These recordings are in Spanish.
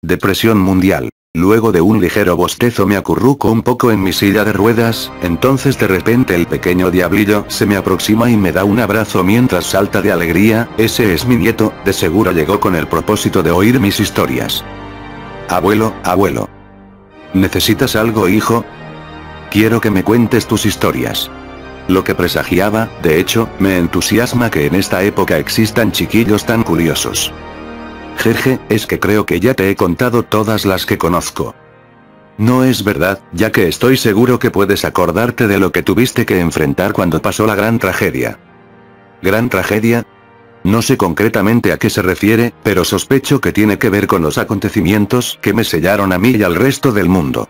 depresión mundial. Luego de un ligero bostezo me acurruco un poco en mi silla de ruedas, entonces de repente el pequeño diablillo se me aproxima y me da un abrazo mientras salta de alegría. Ese es mi nieto, de seguro llegó con el propósito de oír mis historias. Abuelo, abuelo. ¿Necesitas algo, hijo? Quiero que me cuentes tus historias. Lo que presagiaba, de hecho, me entusiasma que en esta época existan chiquillos tan curiosos. Jeje, es que creo que ya te he contado todas las que conozco. No es verdad, ya que estoy seguro que puedes acordarte de lo que tuviste que enfrentar cuando pasó la gran tragedia. ¿Gran tragedia? No sé concretamente a qué se refiere, pero sospecho que tiene que ver con los acontecimientos que me sellaron a mí y al resto del mundo.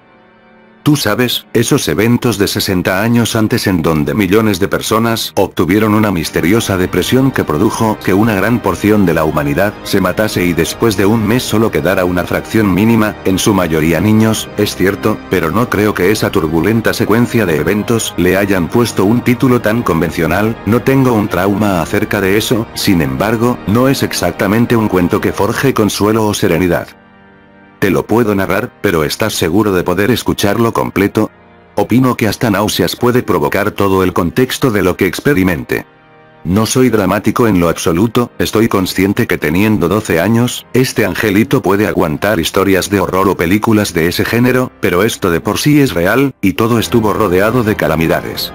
Tú sabes, esos eventos de 60 años antes en donde millones de personas obtuvieron una misteriosa depresión que produjo que una gran porción de la humanidad se matase y después de un mes solo quedara una fracción mínima, en su mayoría niños, es cierto, pero no creo que esa turbulenta secuencia de eventos le hayan puesto un título tan convencional. No tengo un trauma acerca de eso, sin embargo, no es exactamente un cuento que forje consuelo o serenidad. Te lo puedo narrar, pero ¿estás seguro de poder escucharlo completo? Opino que hasta náuseas puede provocar todo el contexto de lo que experimente. No soy dramático en lo absoluto, estoy consciente que teniendo 12 años, este angelito puede aguantar historias de horror o películas de ese género, pero esto de por sí es real, y todo estuvo rodeado de calamidades.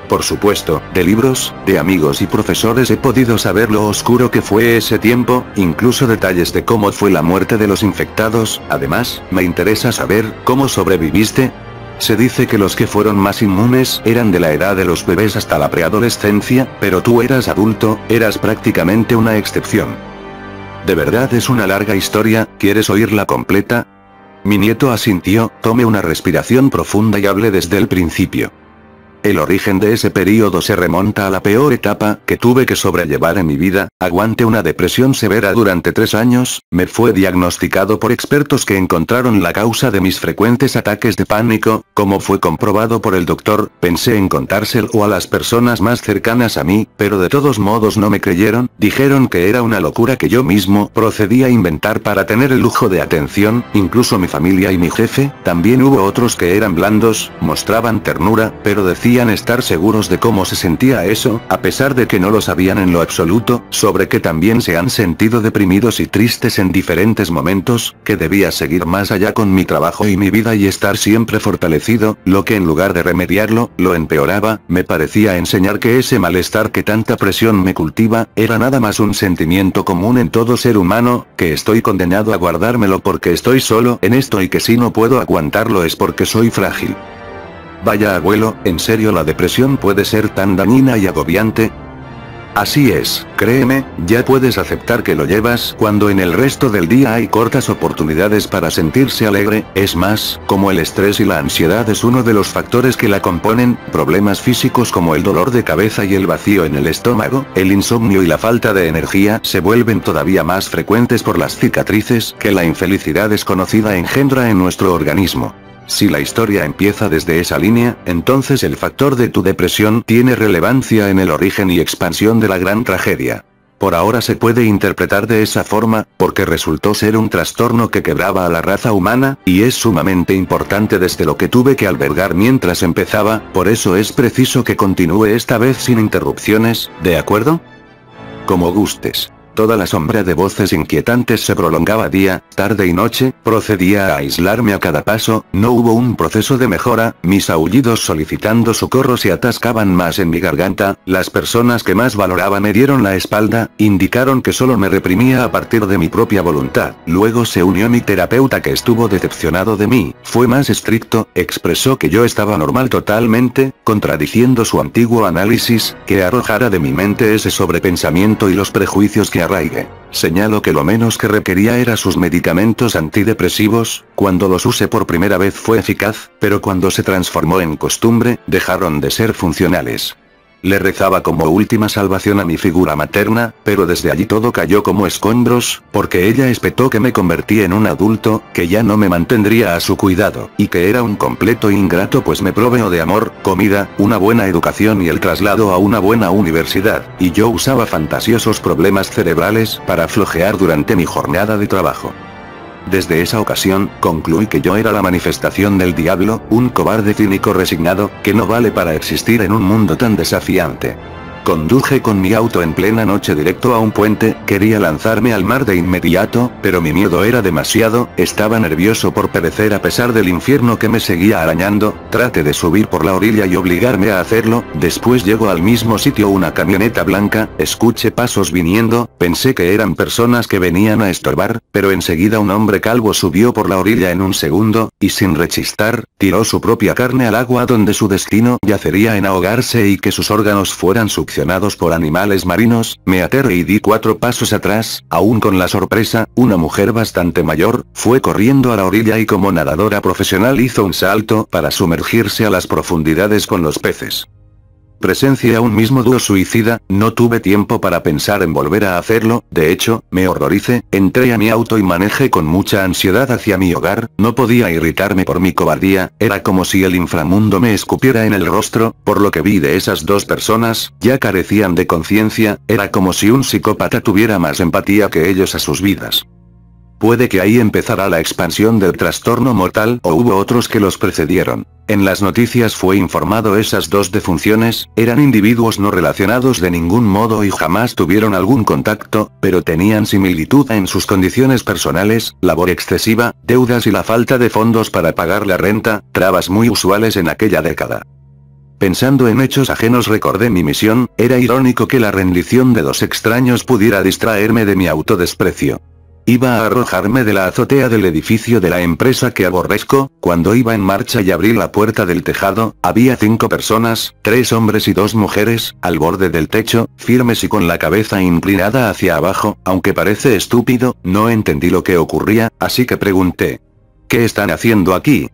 Por supuesto, de libros, de amigos y profesores he podido saber lo oscuro que fue ese tiempo, incluso detalles de cómo fue la muerte de los infectados. Además, me interesa saber, ¿cómo sobreviviste? Se dice que los que fueron más inmunes eran de la edad de los bebés hasta la preadolescencia, pero tú eras adulto, eras prácticamente una excepción. De verdad es una larga historia, ¿quieres oírla completa? Mi nieto asintió, tomé una respiración profunda y hablé desde el principio. El origen de ese período se remonta a la peor etapa que tuve que sobrellevar en mi vida. Aguanté una depresión severa durante 3 años, me fue diagnosticado por expertos que encontraron la causa de mis frecuentes ataques de pánico. Como fue comprobado por el doctor, pensé en contárselo a las personas más cercanas a mí, pero de todos modos no me creyeron, dijeron que era una locura que yo mismo procedí a inventar para tener el lujo de atención, incluso mi familia y mi jefe. También hubo otros que eran blandos, mostraban ternura, pero decían estar seguros de cómo se sentía eso, a pesar de que no lo sabían en lo absoluto, sobre que también se han sentido deprimidos y tristes en diferentes momentos, que debía seguir más allá con mi trabajo y mi vida y estar siempre fortalecido, lo que en lugar de remediarlo, lo empeoraba. Me parecía enseñar que ese malestar que tanta presión me cultiva, era nada más un sentimiento común en todo ser humano, que estoy condenado a guardármelo porque estoy solo en esto y que si no puedo aguantarlo es porque soy frágil. Vaya abuelo, ¿en serio la depresión puede ser tan dañina y agobiante? Así es, créeme, ya puedes aceptar que lo llevas cuando en el resto del día hay cortas oportunidades para sentirse alegre. Es más, como el estrés y la ansiedad es uno de los factores que la componen, problemas físicos como el dolor de cabeza y el vacío en el estómago, el insomnio y la falta de energía se vuelven todavía más frecuentes por las cicatrices que la infelicidad desconocida engendra en nuestro organismo. Si la historia empieza desde esa línea, entonces el factor de tu depresión tiene relevancia en el origen y expansión de la gran tragedia. Por ahora se puede interpretar de esa forma, porque resultó ser un trastorno que quebraba a la raza humana, y es sumamente importante desde lo que tuve que albergar mientras empezaba, por eso es preciso que continúe esta vez sin interrupciones, ¿de acuerdo? Como gustes. Toda la sombra de voces inquietantes se prolongaba día, tarde y noche, procedía a aislarme a cada paso, no hubo un proceso de mejora, mis aullidos solicitando socorro se atascaban más en mi garganta, las personas que más valoraba me dieron la espalda, indicaron que solo me reprimía a partir de mi propia voluntad. Luego se unió mi terapeuta que estuvo decepcionado de mí, fue más estricto, expresó que yo estaba normal totalmente, contradiciendo su antiguo análisis, que arrojara de mi mente ese sobrepensamiento y los prejuicios que arraigue. Señaló que lo menos que requería era sus medicamentos antidepresivos, cuando los usé por primera vez fue eficaz, pero cuando se transformó en costumbre, dejaron de ser funcionales. Le rezaba como última salvación a mi figura materna, pero desde allí todo cayó como escombros, porque ella espetó que me convertí en un adulto, que ya no me mantendría a su cuidado, y que era un completo ingrato pues me proveó de amor, comida, una buena educación y el traslado a una buena universidad, y yo usaba fantasiosos problemas cerebrales para flojear durante mi jornada de trabajo. Desde esa ocasión, concluí que yo era la manifestación del diablo, un cobarde cínico resignado, que no vale para existir en un mundo tan desafiante. Conduje con mi auto en plena noche directo a un puente, quería lanzarme al mar de inmediato, pero mi miedo era demasiado, estaba nervioso por perecer a pesar del infierno que me seguía arañando, traté de subir por la orilla y obligarme a hacerlo, después llegó al mismo sitio una camioneta blanca, escuché pasos viniendo, pensé que eran personas que venían a estorbar, pero enseguida un hombre calvo subió por la orilla en un segundo, y sin rechistar, tiró su propia carne al agua donde su destino yacería en ahogarse y que sus órganos fueran succionados por animales marinos. Me aterré y di 4 pasos atrás, aún con la sorpresa, una mujer bastante mayor, fue corriendo a la orilla y como nadadora profesional hizo un salto para sumergirse a las profundidades con los peces. Presencié a un mismo dúo suicida, no tuve tiempo para pensar en volver a hacerlo, de hecho, me horroricé, entré a mi auto y manejé con mucha ansiedad hacia mi hogar, no podía irritarme por mi cobardía, era como si el inframundo me escupiera en el rostro, por lo que vi de esas dos personas, ya carecían de conciencia, era como si un psicópata tuviera más empatía que ellos a sus vidas. Puede que ahí empezara la expansión del trastorno mortal o hubo otros que los precedieron. En las noticias fue informado esas dos defunciones, eran individuos no relacionados de ningún modo y jamás tuvieron algún contacto, pero tenían similitud en sus condiciones personales, labor excesiva, deudas y la falta de fondos para pagar la renta, trabas muy usuales en aquella década. Pensando en hechos ajenos recordé mi misión, era irónico que la rendición de dos extraños pudiera distraerme de mi autodesprecio. Iba a arrojarme de la azotea del edificio de la empresa que aborrezco, cuando iba en marcha y abrí la puerta del tejado, había 5 personas, 3 hombres y 2 mujeres, al borde del techo, firmes y con la cabeza inclinada hacia abajo, aunque parece estúpido, no entendí lo que ocurría, así que pregunté. ¿Qué están haciendo aquí?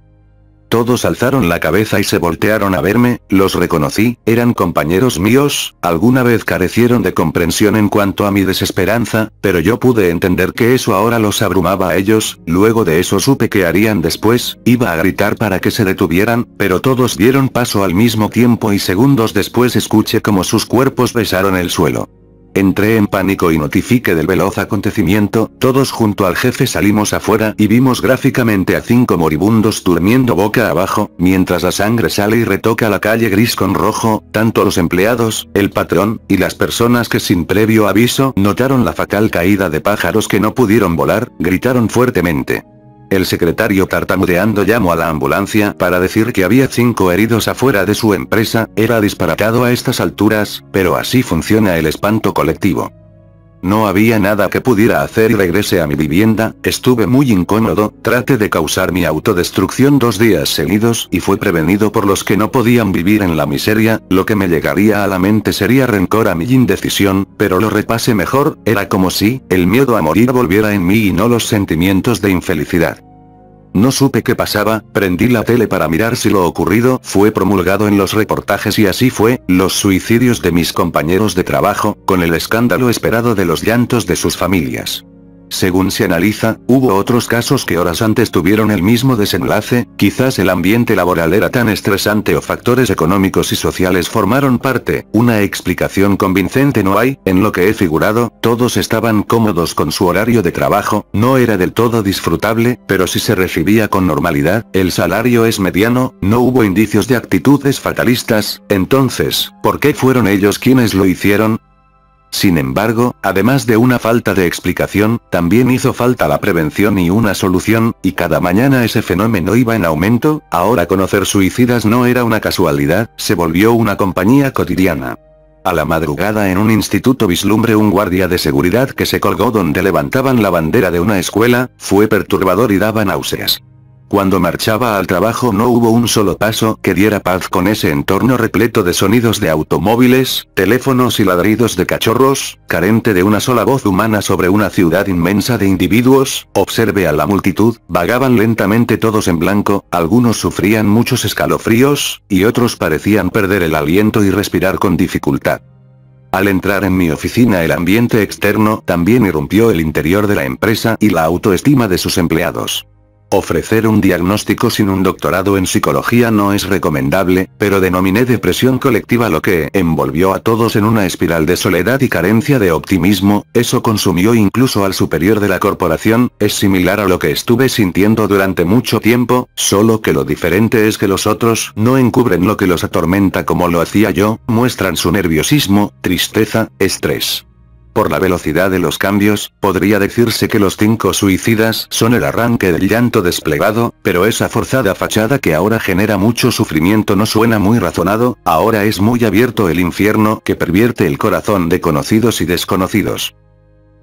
Todos alzaron la cabeza y se voltearon a verme, los reconocí, eran compañeros míos, alguna vez carecieron de comprensión en cuanto a mi desesperanza, pero yo pude entender que eso ahora los abrumaba a ellos, luego de eso supe qué harían después, iba a gritar para que se detuvieran, pero todos dieron paso al mismo tiempo y segundos después escuché como sus cuerpos besaron el suelo. Entré en pánico y notifiqué del veloz acontecimiento, todos junto al jefe salimos afuera y vimos gráficamente a 5 moribundos durmiendo boca abajo, mientras la sangre sale y retoca la calle gris con rojo, tanto los empleados, el patrón, y las personas que sin previo aviso notaron la fatal caída de pájaros que no pudieron volar, gritaron fuertemente. El secretario tartamudeando llamó a la ambulancia para decir que había 5 heridos afuera de su empresa, era disparatado a estas alturas, pero así funciona el espanto colectivo. No había nada que pudiera hacer y regresé a mi vivienda, estuve muy incómodo, traté de causar mi autodestrucción 2 días seguidos y fue prevenido por los que no podían vivir en la miseria, lo que me llegaría a la mente sería rencor a mi indecisión, pero lo repasé mejor, era como si el miedo a morir volviera en mí y no los sentimientos de infelicidad. No supe qué pasaba, prendí la tele para mirar si lo ocurrido fue promulgado en los reportajes y así fue, los suicidios de mis compañeros de trabajo, con el escándalo esperado de los llantos de sus familias. Según se analiza, hubo otros casos que horas antes tuvieron el mismo desenlace, quizás el ambiente laboral era tan estresante o factores económicos y sociales formaron parte, una explicación convincente no hay, en lo que he figurado, todos estaban cómodos con su horario de trabajo, no era del todo disfrutable, pero si se recibía con normalidad, el salario es mediano, no hubo indicios de actitudes fatalistas, entonces, ¿por qué fueron ellos quienes lo hicieron? Sin embargo, además de una falta de explicación, también hizo falta la prevención y una solución, y cada mañana ese fenómeno iba en aumento, ahora conocer suicidas no era una casualidad, se volvió una compañía cotidiana. A la madrugada en un instituto vislumbré un guardia de seguridad que se colgó donde levantaban la bandera de una escuela, fue perturbador y daba náuseas. Cuando marchaba al trabajo no hubo un solo paso que diera paz con ese entorno repleto de sonidos de automóviles, teléfonos y ladridos de cachorros, carente de una sola voz humana sobre una ciudad inmensa de individuos, observé a la multitud, vagaban lentamente todos en blanco, algunos sufrían muchos escalofríos, y otros parecían perder el aliento y respirar con dificultad. Al entrar en mi oficina el ambiente externo también irrumpió el interior de la empresa y la autoestima de sus empleados. Ofrecer un diagnóstico sin un doctorado en psicología no es recomendable, pero denominé depresión colectiva lo que envolvió a todos en una espiral de soledad y carencia de optimismo. Eso consumió incluso al superior de la corporación. Es similar a lo que estuve sintiendo durante mucho tiempo, solo que lo diferente es que los otros no encubren lo que los atormenta como lo hacía yo, muestran su nerviosismo, tristeza, estrés. Por la velocidad de los cambios, podría decirse que los 5 suicidas son el arranque del llanto desplegado, pero esa forzada fachada que ahora genera mucho sufrimiento no suena muy razonado. Ahora es muy abierto el infierno que pervierte el corazón de conocidos y desconocidos.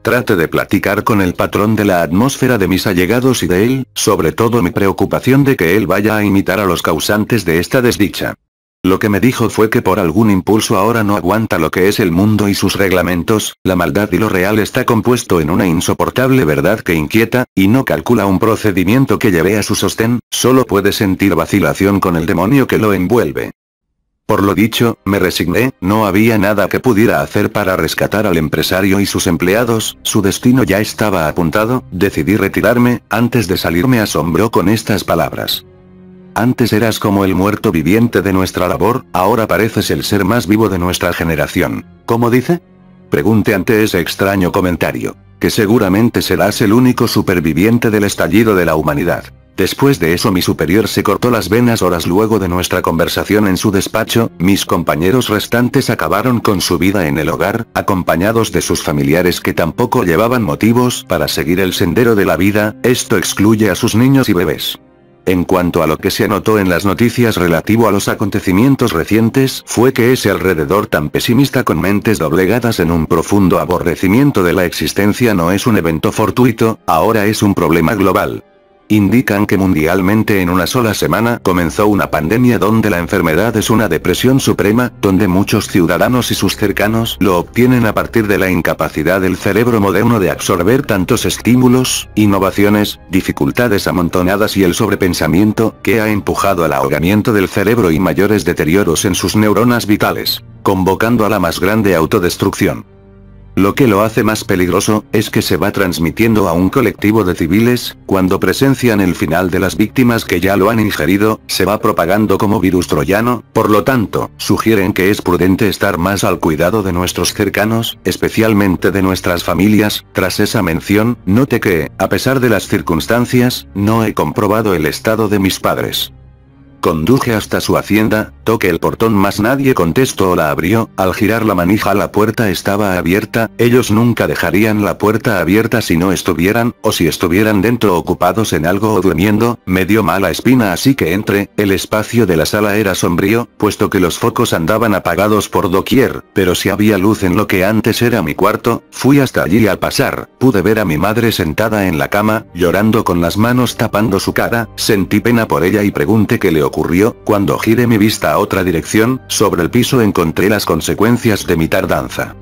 Trate de platicar con el patrón de la atmósfera de mis allegados y de él, sobre todo mi preocupación de que él vaya a imitar a los causantes de esta desdicha. Lo que me dijo fue que por algún impulso ahora no aguanta lo que es el mundo y sus reglamentos, la maldad y lo real está compuesto en una insoportable verdad que inquieta, y no calcula un procedimiento que lleve a su sostén, solo puede sentir vacilación con el demonio que lo envuelve. Por lo dicho, me resigné, no había nada que pudiera hacer para rescatar al empresario y sus empleados, su destino ya estaba apuntado, decidí retirarme. Antes de salir me asombró con estas palabras. Antes eras como el muerto viviente de nuestra labor, ahora pareces el ser más vivo de nuestra generación. ¿Cómo dice? Pregunté ante ese extraño comentario. Que seguramente serás el único superviviente del estallido de la humanidad. Después de eso mi superior se cortó las venas horas luego de nuestra conversación en su despacho. Mis compañeros restantes acabaron con su vida en el hogar, acompañados de sus familiares que tampoco llevaban motivos para seguir el sendero de la vida. Esto excluye a sus niños y bebés. En cuanto a lo que se anotó en las noticias relativo a los acontecimientos recientes, fue que ese alrededor tan pesimista con mentes doblegadas en un profundo aborrecimiento de la existencia no es un evento fortuito, ahora es un problema global. Indican que mundialmente en una sola semana comenzó una pandemia donde la enfermedad es una depresión suprema, donde muchos ciudadanos y sus cercanos lo obtienen a partir de la incapacidad del cerebro moderno de absorber tantos estímulos, innovaciones, dificultades amontonadas y el sobrepensamiento, que ha empujado al ahogamiento del cerebro y mayores deterioros en sus neuronas vitales, convocando a la más grande autodestrucción. Lo que lo hace más peligroso, es que se va transmitiendo a un colectivo de civiles, cuando presencian el final de las víctimas que ya lo han ingerido, se va propagando como virus troyano. Por lo tanto, sugieren que es prudente estar más al cuidado de nuestros cercanos, especialmente de nuestras familias. Tras esa mención, note que, a pesar de las circunstancias, no he comprobado el estado de mis padres. Conduje hasta su hacienda, toqué el portón mas nadie contestó o la abrió. Al girar la manija la puerta estaba abierta. Ellos nunca dejarían la puerta abierta si no estuvieran, o si estuvieran dentro ocupados en algo o durmiendo. Me dio mala espina así que entré. El espacio de la sala era sombrío, puesto que los focos andaban apagados por doquier, pero si había luz en lo que antes era mi cuarto. Fui hasta allí y al pasar, pude ver a mi madre sentada en la cama, llorando con las manos tapando su cara. Sentí pena por ella y pregunté qué le ocurrió. Cuando giré mi vista a otra dirección, sobre el piso encontré las consecuencias de mi tardanza.